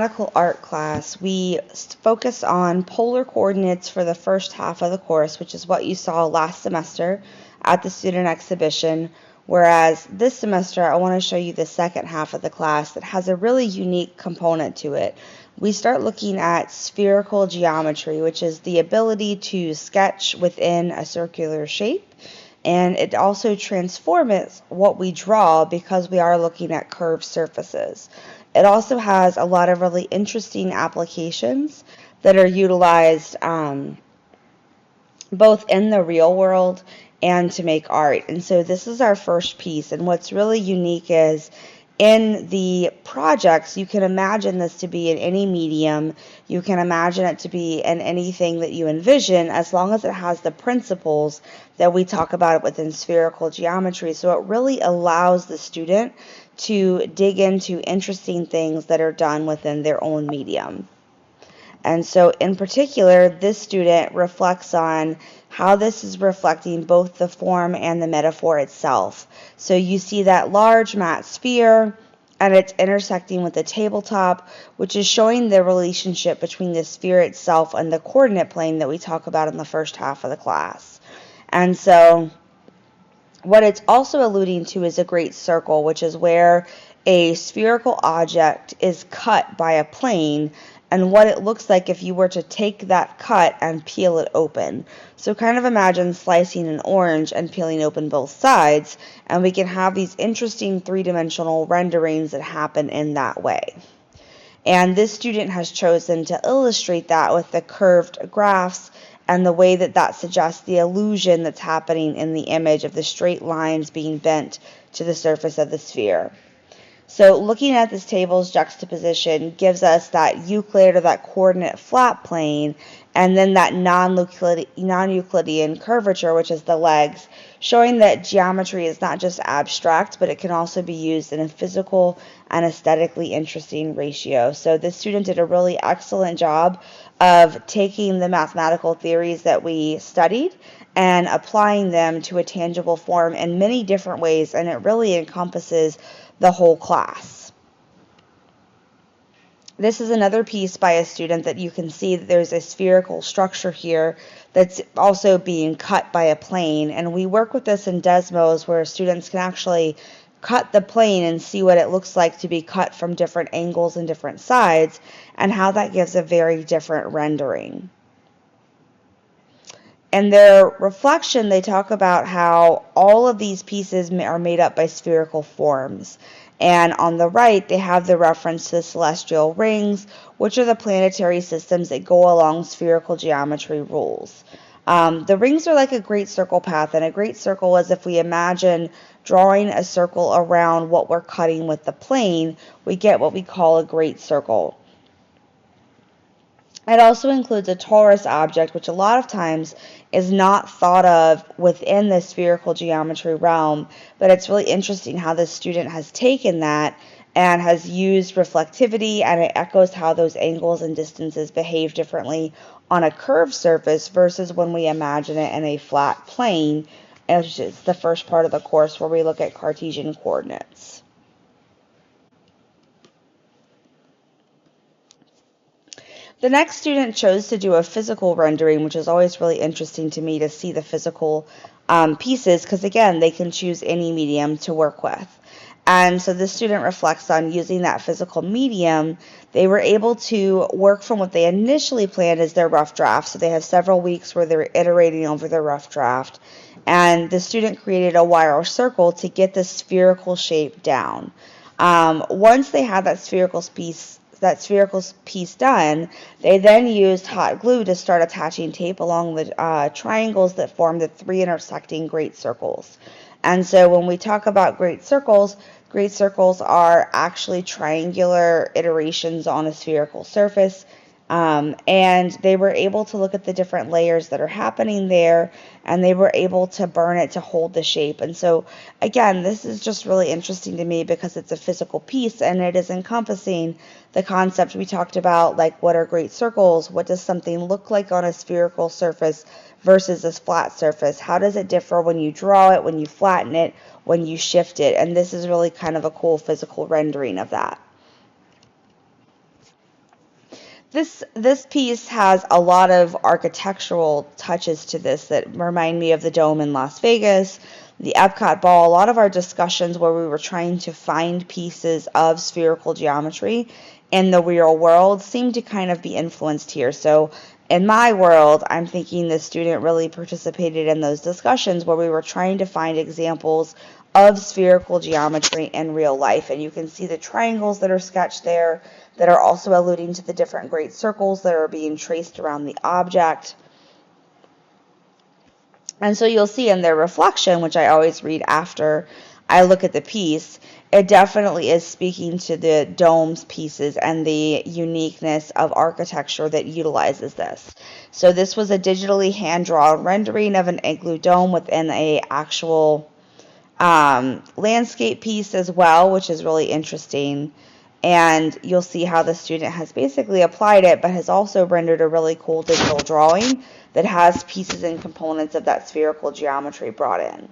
Mathematical art class, we focus on polar coordinates for the first half of the course, which is what you saw last semester at the student exhibition, whereas this semester I want to show you the second half of the class that has a really unique component to it. We start looking at spherical geometry, which is the ability to sketch within a circular shape, and it also transforms what we draw because we are looking at curved surfaces. It also has a lot of really interesting applications that are utilized both in the real world and to make art. And so this is our first piece, and what's really unique is in the projects, you can imagine this to be in any medium. You can imagine it to be in anything that you envision, as long as it has the principles that we talk about within spherical geometry. So it really allows the student to dig into interesting things that are done within their own medium. And so in particular, this student reflects on how this is reflecting both the form and the metaphor itself. So you see that large matte sphere, and it's intersecting with the tabletop, which is showing the relationship between the sphere itself and the coordinate plane that we talk about in the first half of the class. And so what it's also alluding to is a great circle, which is where a spherical object is cut by a plane, and what it looks like if you were to take that cut and peel it open. So kind of imagine slicing an orange and peeling open both sides, and we can have these interesting three-dimensional renderings that happen in that way. And this student has chosen to illustrate that with the curved graphs and the way that that suggests the illusion that's happening in the image of the straight lines being bent to the surface of the sphere. So looking at this table's juxtaposition gives us that Euclid or that coordinate flat plane, and then that non-Euclidean curvature, which is the legs, showing that geometry is not just abstract, but it can also be used in a physical and aesthetically interesting ratio. So this student did a really excellent job of taking the mathematical theories that we studied and applying them to a tangible form in many different ways, and it really encompasses the whole class. This is another piece by a student that you can see that there's a spherical structure here that's also being cut by a plane, and we work with this in Desmos where students can actually cut the plane and see what it looks like to be cut from different angles and different sides, and how that gives a very different rendering. In their reflection, they talk about how all of these pieces are made up by spherical forms. And on the right, they have the reference to the celestial rings, which are the planetary systems that go along spherical geometry rules. The rings are like a great circle path, and a great circle is if we imagine drawing a circle around what we're cutting with the plane, we get what we call a great circle. It also includes a torus object, which a lot of times is not thought of within the spherical geometry realm, but it's really interesting how this student has taken that and has used reflectivity, and it echoes how those angles and distances behave differently on a curved surface versus when we imagine it in a flat plane, which is the first part of the course where we look at Cartesian coordinates. The next student chose to do a physical rendering, which is always really interesting to me to see the physical pieces, because again, they can choose any medium to work with. And so this student reflects on using that physical medium. They were able to work from what they initially planned as their rough draft. So they have several weeks where they're iterating over their rough draft. And the student created a wire circle to get the spherical shape down. Once they had that spherical piece done, they then used hot glue to start attaching tape along the triangles that form the three intersecting great circles. And so when we talk about great circles are actually triangular iterations on a spherical surface. And they were able to look at the different layers that are happening there, and they were able to burn it to hold the shape. And so again, this is just really interesting to me because it's a physical piece, and it is encompassing the concept we talked about, like what are great circles, what does something look like on a spherical surface versus a flat surface, how does it differ when you draw it, when you flatten it, when you shift it, and this is really kind of a cool physical rendering of that. This piece has a lot of architectural touches to this that remind me of the Dome in Las Vegas, the Epcot Ball. A lot of our discussions where we were trying to find pieces of spherical geometry in the real world seem to kind of be influenced here. So in my world, I'm thinking the student really participated in those discussions where we were trying to find examples of spherical geometry in real life. And you can see the triangles that are sketched there that are also alluding to the different great circles that are being traced around the object. And so you'll see in their reflection, which I always read after I look at the piece, it definitely is speaking to the dome's pieces and the uniqueness of architecture that utilizes this. So this was a digitally hand-drawn rendering of an igloo dome within a actual landscape piece as well, which is really interesting. And you'll see how the student has basically applied it, but has also rendered a really cool digital drawing that has pieces and components of that spherical geometry brought in.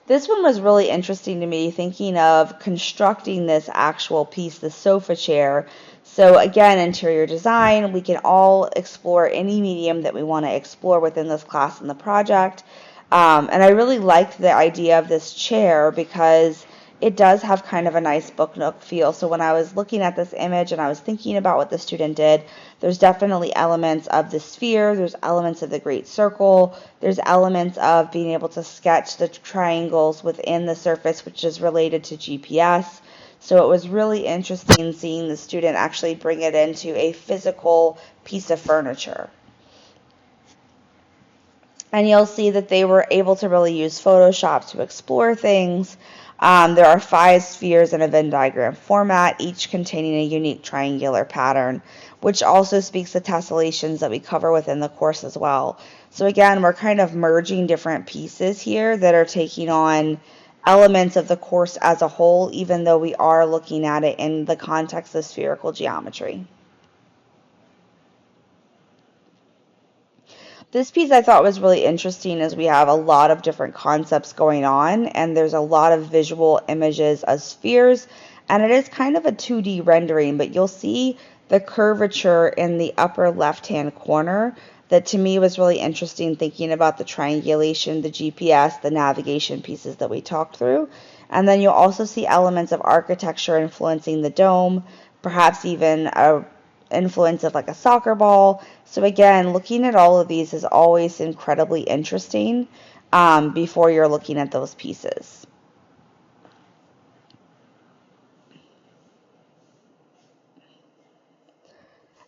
This one was really interesting to me, thinking of constructing this actual piece, the sofa chair. So again, interior design, we can all explore any medium that we want to explore within this class and the project. And I really liked the idea of this chair because it does have kind of a nice book nook feel. So when I was looking at this image and I was thinking about what the student did, there's definitely elements of the sphere, there's elements of the great circle, there's elements of being able to sketch the triangles within the surface, which is related to GPS. So it was really interesting seeing the student actually bring it into a physical piece of furniture. And you'll see that they were able to really use Photoshop to explore things. There are 5 spheres in a Venn diagram format, each containing a unique triangular pattern, which also speaks to tessellations that we cover within the course as well. So again, we're kind of merging different pieces here that are taking on elements of the course as a whole, even though we are looking at it in the context of spherical geometry. This piece I thought was really interesting as we have a lot of different concepts going on, and there's a lot of visual images of spheres, and it is kind of a 2D rendering, but you'll see the curvature in the upper left-hand corner that to me was really interesting, thinking about the triangulation, the GPS, the navigation pieces that we talked through. And then you'll also see elements of architecture influencing the dome, perhaps even a influence of like a soccer ball. So again, looking at all of these is always incredibly interesting before you're looking at those pieces.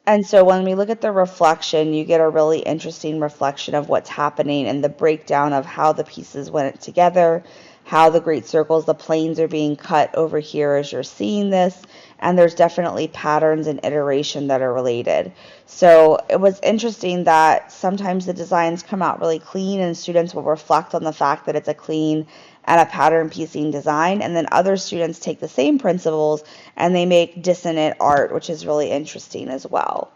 And so when we look at the reflection, you get a really interesting reflection of what's happening and the breakdown of how the pieces went together, how the great circles, the planes are being cut over here as you're seeing this, and there's definitely patterns and iteration that are related. So it was interesting that sometimes the designs come out really clean and students will reflect on the fact that it's a clean and a pattern piecing design, and then other students take the same principles and they make dissonant art, which is really interesting as well.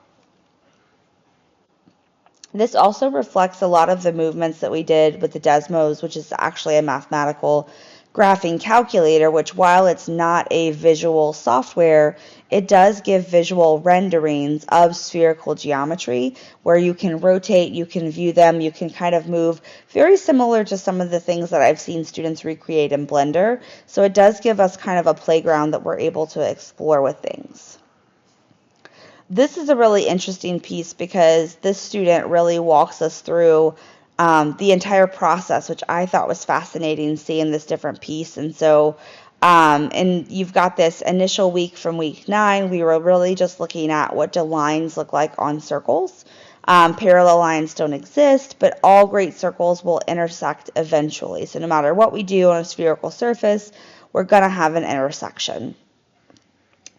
This also reflects a lot of the movements that we did with the Desmos, which is actually a mathematical graphing calculator, which while it's not a visual software, it does give visual renderings of spherical geometry where you can rotate, you can view them, you can kind of move, very similar to some of the things that I've seen students recreate in Blender. So it does give us kind of a playground that we're able to explore with things. This is a really interesting piece because this student really walks us through the entire process, which I thought was fascinating, seeing this different piece. And so, and you've got this initial week from week 9, we were really just looking at what do lines look like on circles. Parallel lines don't exist, but all great circles will intersect eventually. So no matter what we do on a spherical surface, we're going to have an intersection.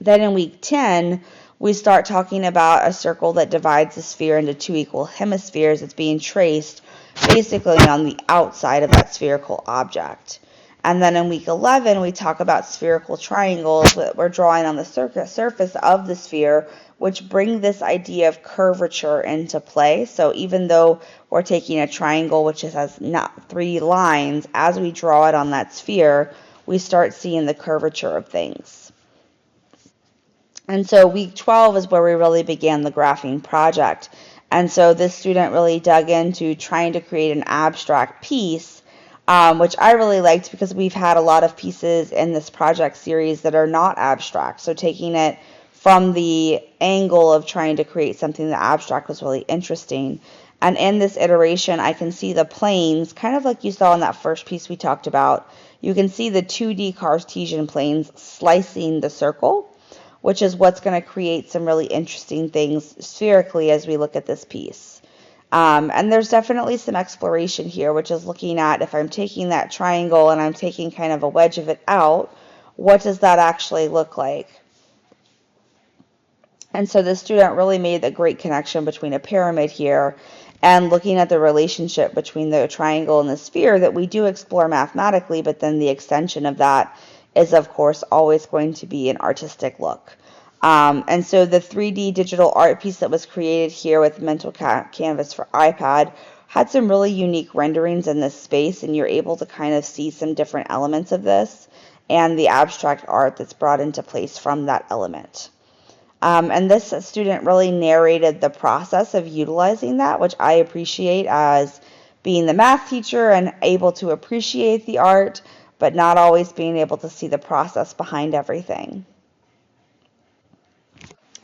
Then in week 10, we start talking about a circle that divides the sphere into 2 equal hemispheres. It's being traced basically on the outside of that spherical object. And then in week 11, we talk about spherical triangles that we're drawing on the surface of the sphere, which bring this idea of curvature into play. So even though we're taking a triangle which has not 3 lines, as we draw it on that sphere, we start seeing the curvature of things. And so week 12 is where we really began the graphing project. And so this student really dug into trying to create an abstract piece, which I really liked because we've had a lot of pieces in this project series that are not abstract. So taking it from the angle of trying to create something that abstract was really interesting. And in this iteration, I can see the planes, kind of like you saw in that first piece we talked about. You can see the 2D Cartesian planes slicing the circle, which is what's going to create some really interesting things spherically as we look at this piece. And there's definitely some exploration here, which is looking at if I'm taking that triangle and I'm taking kind of a wedge of it out, what does that actually look like? And so the student really made a great connection between a pyramid here and looking at the relationship between the triangle and the sphere that we do explore mathematically, but then the extension of that is, of course, always going to be an artistic look. And so the 3D digital art piece that was created here with Mental Canvas for iPad had some really unique renderings in this space, and you're able to kind of see some different elements of this and the abstract art that's brought into place from that element. And this student really narrated the process of utilizing that, which I appreciate as being the math teacher and able to appreciate the art, but not always being able to see the process behind everything.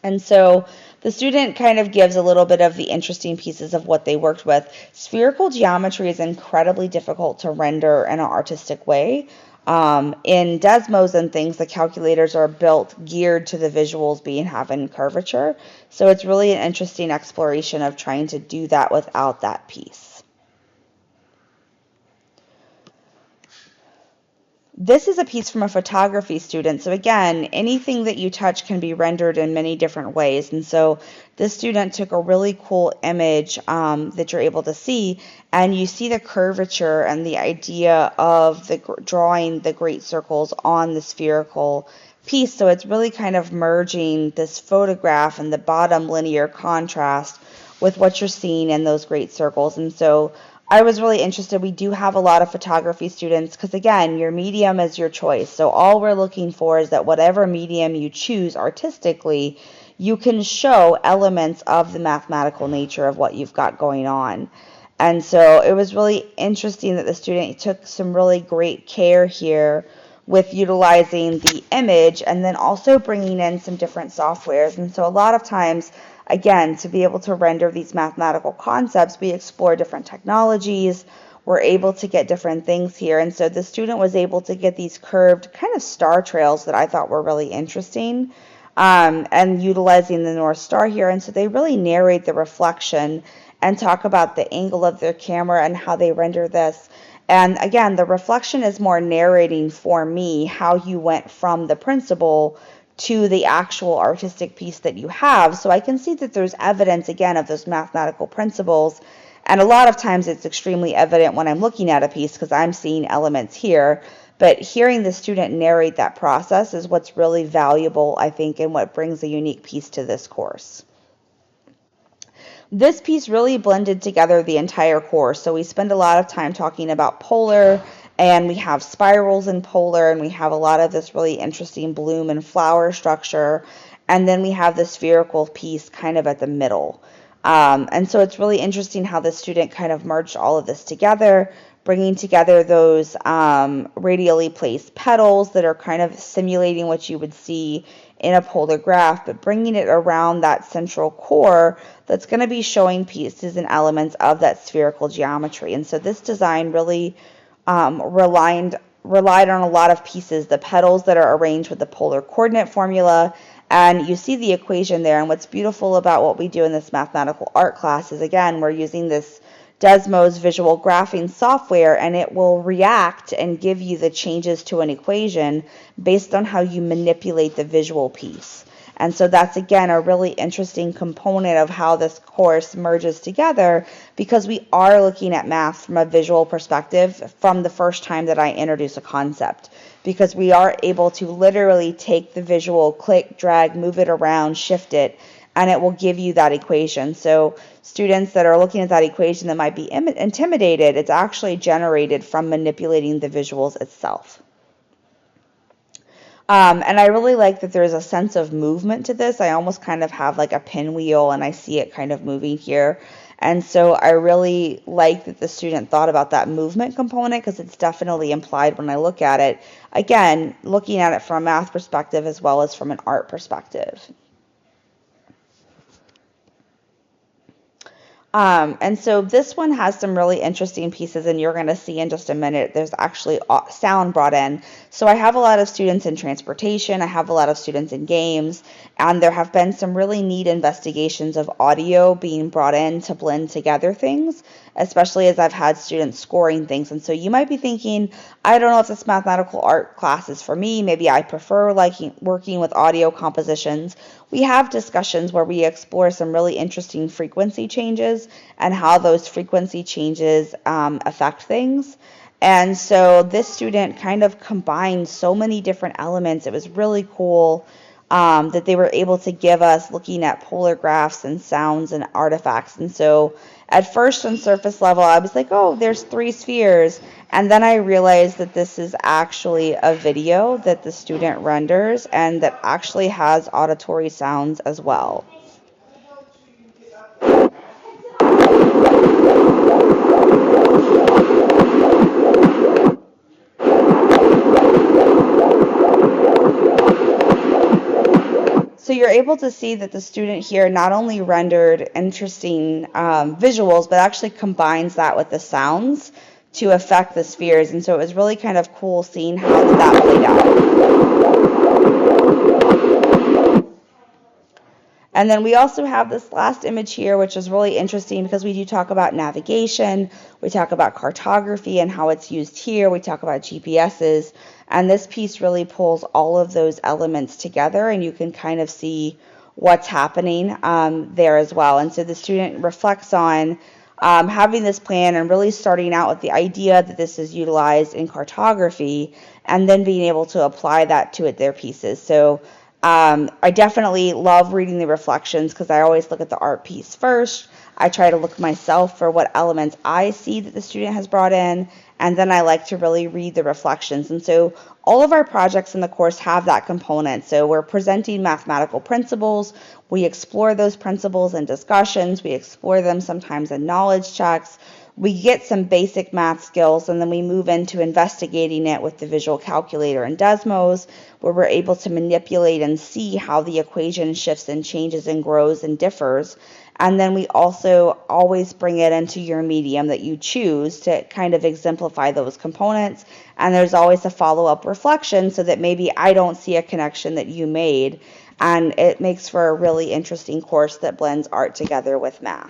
And so the student kind of gives a little bit of the interesting pieces of what they worked with. Spherical geometry is incredibly difficult to render in an artistic way. In Desmos and things, the calculators are built geared to the visuals being having curvature. So it's really an interesting exploration of trying to do that without that piece. This is a piece from a photography student. So again, anything that you touch can be rendered in many different ways. And so this student took a really cool image that you're able to see, and you see the curvature and the idea of drawing the great circles on the spherical piece. So it's really kind of merging this photograph and the bottom linear contrast with what you're seeing in those great circles. And so I was really interested. We do have a lot of photography students because, again, your medium is your choice. So all we're looking for is that whatever medium you choose artistically, you can show elements of the mathematical nature of what you've got going on. And so it was really interesting that the student took some really great care here with utilizing the image and then also bringing in some different softwares. And so a lot of times, again, to be able to render these mathematical concepts, we explore different technologies. We're able to get different things here. And so the student was able to get these curved kind of star trails that I thought were really interesting, and utilizing the North Star here. And so they really narrate the reflection and talk about the angle of their camera and how they render this. And again, the reflection is more narrating for me how you went from the principle to the actual artistic piece that you have. So I can see that there's evidence, again, of those mathematical principles. And a lot of times it's extremely evident when I'm looking at a piece because I'm seeing elements here. But hearing the student narrate that process is what's really valuable, I think, and what brings a unique piece to this course. This piece really blended together the entire course. So we spend a lot of time talking about polar, and we have spirals in polar, and we have a lot of this really interesting bloom and flower structure. And then we have the spherical piece kind of at the middle. And so it's really interesting how the student kind of merged all of this together, bringing together those radially placed petals that are kind of simulating what you would see in a polar graph, but bringing it around that central core that's going to be showing pieces and elements of that spherical geometry. And so this design really relied on a lot of pieces, the petals that are arranged with the polar coordinate formula, and you see the equation there. And what's beautiful about what we do in this mathematical art class is, again, we're using this Desmos visual graphing software, and it will react and give you the changes to an equation based on how you manipulate the visual piece. And so that's, again, a really interesting component of how this course merges together, because we are looking at math from a visual perspective from the first time that I introduce a concept, because we are able to literally take the visual, click, drag, move it around, shift it, and it will give you that equation. So students that are looking at that equation that might be intimidated, it's actually generated from manipulating the visuals itself. And I really like that there's a sense of movement to this. I almost kind of have like a pinwheel and I see it kind of moving here. And so I really like that the student thought about that movement component because it's definitely implied when I look at it. Again, looking at it from a math perspective as well as from an art perspective. And so this one has some really interesting pieces, and you're going to see in just a minute, there's actually sound brought in. So I have a lot of students in transportation, I have a lot of students in games, and there have been some really neat investigations of audio being brought in to blend together things, especially as I've had students scoring things. And so you might be thinking, I don't know if this mathematical art class is for me. Maybe I prefer working with audio compositions. We have discussions where we explore some really interesting frequency changes and how those frequency changes affect things. And so this student kind of combined so many different elements. It was really cool that they were able to give us looking at polar graphs and sounds and artifacts. And so at first on surface level, I was like, oh, there's 3 spheres. And then I realized that this is actually a video that the student renders and that actually has auditory sounds as well. So you're able to see that the student here not only rendered interesting visuals, but actually combines that with the sounds to affect the spheres. And so it was really kind of cool seeing how that played out. And then we also have this last image here, which is really interesting because we do talk about navigation, we talk about cartography and how it's used here, we talk about GPSs, and this piece really pulls all of those elements together, and you can kind of see what's happening there as well. And so the student reflects on having this plan and really starting out with the idea that this is utilized in cartography and then being able to apply that to their pieces. So I definitely love reading the reflections because I always look at the art piece first. I try to look myself for what elements I see that the student has brought in, and then I like to really read the reflections. And so all of our projects in the course have that component. So we're presenting mathematical principles. We explore those principles in discussions. We explore them sometimes in knowledge checks. We get some basic math skills, and then we move into investigating it with the visual calculator and Desmos, where we're able to manipulate and see how the equation shifts and changes and grows and differs. And then we also always bring it into your medium that you choose to kind of exemplify those components. And there's always a follow-up reflection so that maybe I don't see a connection that you made. And it makes for a really interesting course that blends art together with math.